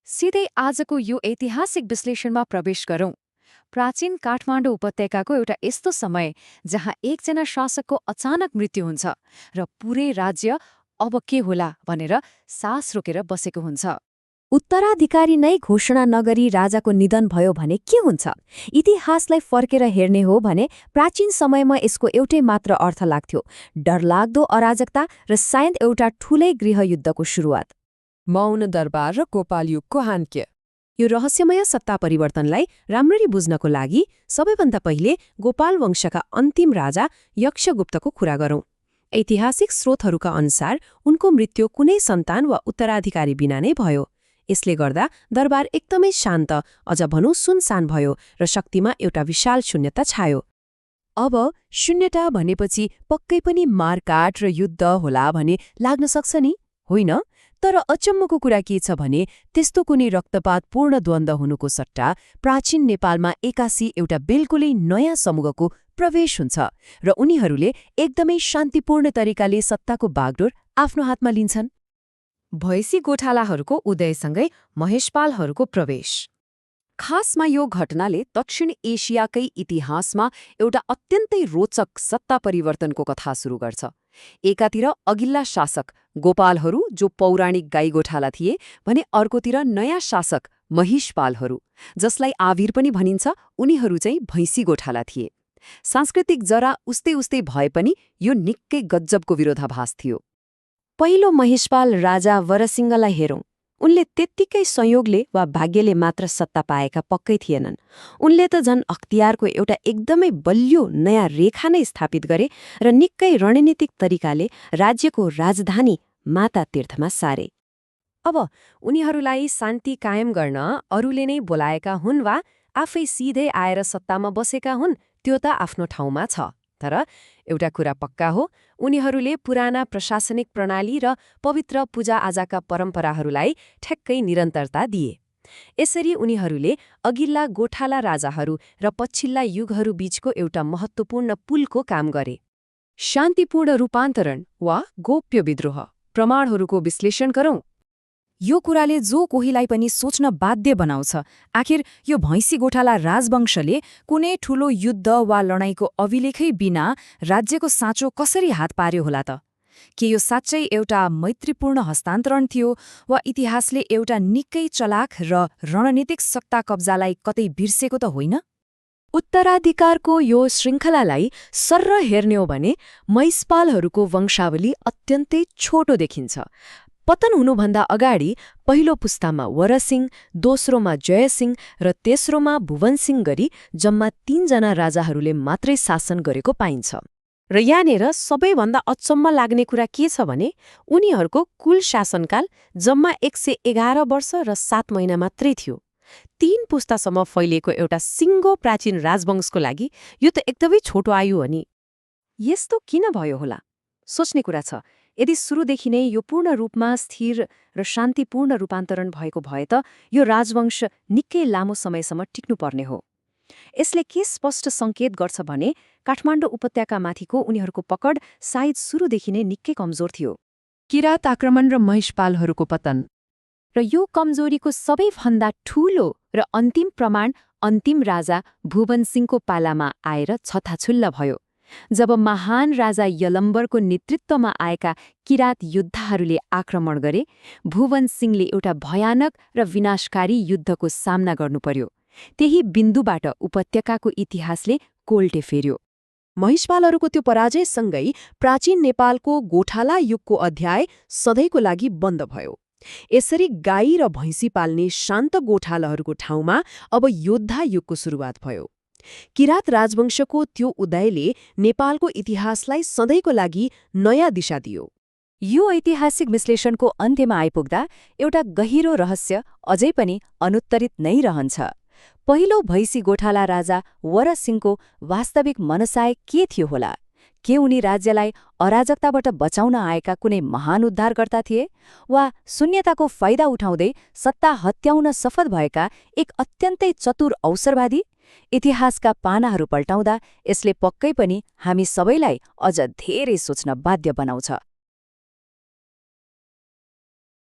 सिधै आजको यो ऐतिहासिक विश्लेषणमा प्रवेश गरौं। प्राचीन काठमाडौँ उपत्यकाको एउटा यस्तो समय जहाँ एकजना शासकको अचानक मृत्यु हुन्छ र पुरै राज्य अब के होला भनेर सास रोकेर बसेको हुन्छ। उत्तराधिकारी नै घोषणा नगरी राजाको निधन भयो भने के हुन्छ? इतिहासलाई फर्केर हेर्ने हो भने प्राचीन समयमा यसको एउटै मात्र अर्थ लाग्थ्यो, डरलाग्दो अराजकता र सायद एउटा ठूलै गृहयुद्धको सुरुवात। मौन दरबार र गोपाल युगको हान्क्य। यो रहस्यमय सत्ता परिवर्तनलाई राम्ररी बुझ्नको लागि सबैभन्दा पहिले गोपाल वंशका अन्तिम राजा यक्षगुप्तको कुरा गरौं। ऐतिहासिक स्रोतहरूका अनुसार उनको मृत्यु कुनै सन्तान वा उत्तराधिकारी बिना नै भयो। यसले गर्दा दरबार एकदमै शान्त, अझ भनौं सुनसान भयो र शक्तिमा एउटा विशाल शून्यता छायो। अब शून्यता भनेपछि पक्कै पनि मारकाट र युद्ध होला भने लाग्न सक्छ नि, होइन? तर अचम्मको कुरा के छ भने त्यस्तो कुनै रक्तपातपूर्ण द्वन्द्व हुनुको सट्टा प्राचीन नेपालमा एकासी एउटा बिल्कुलै नयाँ समूहको प्रवेश हुन्छ र उनीहरूले एकदमै शान्तिपूर्ण तरिकाले सत्ताको बागडोर आफ्नो हातमा लिन्छन्। भैँसी गोठालाहरूको उदयसँगै महेशपालहरूको प्रवेश। खासमा यो घटनाले दक्षिण एसियाकै इतिहासमा एउटा अत्यन्तै रोचक सत्ता परिवर्तनको कथा सुरु गर्छ। एकातिर अघिल्ला शासक गोपालहरू जो पौराणिक गाई गोठाला थिए भने अर्कोतिर नयाँ शासक महिषपालहरू जसलाई आविर पनि भनिन्छ, उनीहरू चाहिँ भैँसी गोठाला थिए। सांस्कृतिक जरा उस्तै उस्तै भए पनि यो निकै गज्जबको विरोधाभास थियो। पहिलो महिषपाल राजा वरसिंहलाई हेरौं। उनले त्यत्तिकै संयोगले वा भाग्यले मात्र सत्ता पाएका पक्कै थिएनन्। उनले त झन् अख्तियारको एउटा एकदमै बलियो नयाँ रेखा नै स्थापित गरे र निकै रणनीतिक तरिकाले राज्यको राजधानी माता तीर्थमा सारे। अब उनीहरूलाई शान्ति कायम गर्न अरूले नै बोलाएका हुन् वा आफै सिधै आएर सत्तामा बसेका हुन्, त्यो त आफ्नो ठाउँमा छ। तर एउटा कुरा पक्का हो, उनीहरूले पुराना प्रशासनिक प्रणाली र पवित्र पूजाआजाका परम्पराहरूलाई ठ्याक्कै निरन्तरता दिए। यसरी उनीहरूले अघिल्ला गोठाला राजाहरू र पछिल्ला युगहरू बीचको एउटा महत्त्वपूर्ण पुलको काम गरे। शान्तिपूर्ण रूपान्तरण वा गोप्य विद्रोह प्रमाणहरूको विश्लेषण गरौं। यो कुराले जो कोहीलाई पनि सोच्न बाध्य बनाउँछ, आखिर यो भैँसी गोठाला राजवंशले कुनै ठूलो युद्ध वा लडाईँको अभिलेखै बिना राज्यको साँचो कसरी हात पार्यो होला त? के यो साँच्चै एउटा मैत्रीपूर्ण हस्तान्तरण थियो वा इतिहासले एउटा निकै चलाक र रणनीतिक सत्ता कब्जालाई कतै बिर्सेको त होइन? उत्तराधिकारको यो श्रृङ्खलालाई सर्र हेर्ने हो भने महिषपालहरूको वंशावली अत्यन्तै छोटो देखिन्छ। पतन हुनुभन्दा अगाडि पहिलो पुस्तामा वरसिंह, दोस्रोमा जयसिंह र तेस्रोमा भुवनसिंह गरी जम्मा 3 जना राजाहरूले मात्रै शासन गरेको पाइन्छ। र यहाँनिर सबैभन्दा अचम्म लाग्ने कुरा के छ भने उनीहरूको कुल शासनकाल जम्मा 111 वर्ष र 7 महिना मात्रै थियो। 3 पुस्तासम्म फैलिएको एउटा सिङ्गो प्राचीन राजवंशको लागि यो त एकदमै छोटो आयु हो नि। यस्तो किन भयो होला? सोच्ने कुरा छ। यदि सुरुदेखि नै यो पूर्ण रूपमा स्थिर र शान्तिपूर्ण रूपान्तरण भएको भए त यो राजवंश निकै लामो समयसम्म टिक्नुपर्ने हो। यसले के स्पष्ट सङ्केत गर्छ भने काठमाडौँ उपत्यकामाथिको उनीहरूको पकड सायद सुरुदेखि नै निकै कमजोर थियो। किरात आक्रमण र महिषपालहरूको पतन। र यो कमजोरीको सबैभन्दा ठूलो र अन्तिम प्रमाण अन्तिम राजा भुवनसिंहको पालामा आएर छताछुल्ल भयो। जब महान राजा यलम्बरको नेतृत्वमा आएका किरात योद्धाहरूले आक्रमण गरे, भुवनसिंहले एउटा भयानक र विनाशकारी युद्धको सामना गर्नुपर्यो। त्यही बिन्दुबाट उपत्यकाको इतिहासले कोल्टे फेर्यो। महिषपालहरूको त्यो पराजयसँगै प्राचीन नेपालको गोठाला युगको अध्याय सधैँको लागि बन्द भयो। यसरी गाई र भैँसी पाल्ने शान्त गोठालाहरूको ठाउँमा अब योद्धा युगको सुरुवात भयो। किरात राजवंशको त्यो उदयले नेपालको इतिहासलाई सधैँको लागि नयाँ दिशा दियो। यो ऐतिहासिक विश्लेषणको अन्त्यमा आइपुग्दा एउटा गहिरो रहस्य अझै पनि अनुत्तरित नै रहन्छ। पहिलो भैँसी गोठाला राजा वरसिंहको वास्तविक मनसाय के थियो होला? के उनी राज्यलाई अराजकताबाट बचाउन आएका कुनै महान उद्धारकर्ता थिए वा शून्यताको फाइदा उठाउँदै सत्ता हत्याउन सफल भएका एक अत्यन्तै चतुर अवसरवादी? इतिहासका पानाहरू पल्टाउँदा यसले पक्कै पनि हामी सबैलाई अझ धेरै सोच्न बाध्य बनाउँछ।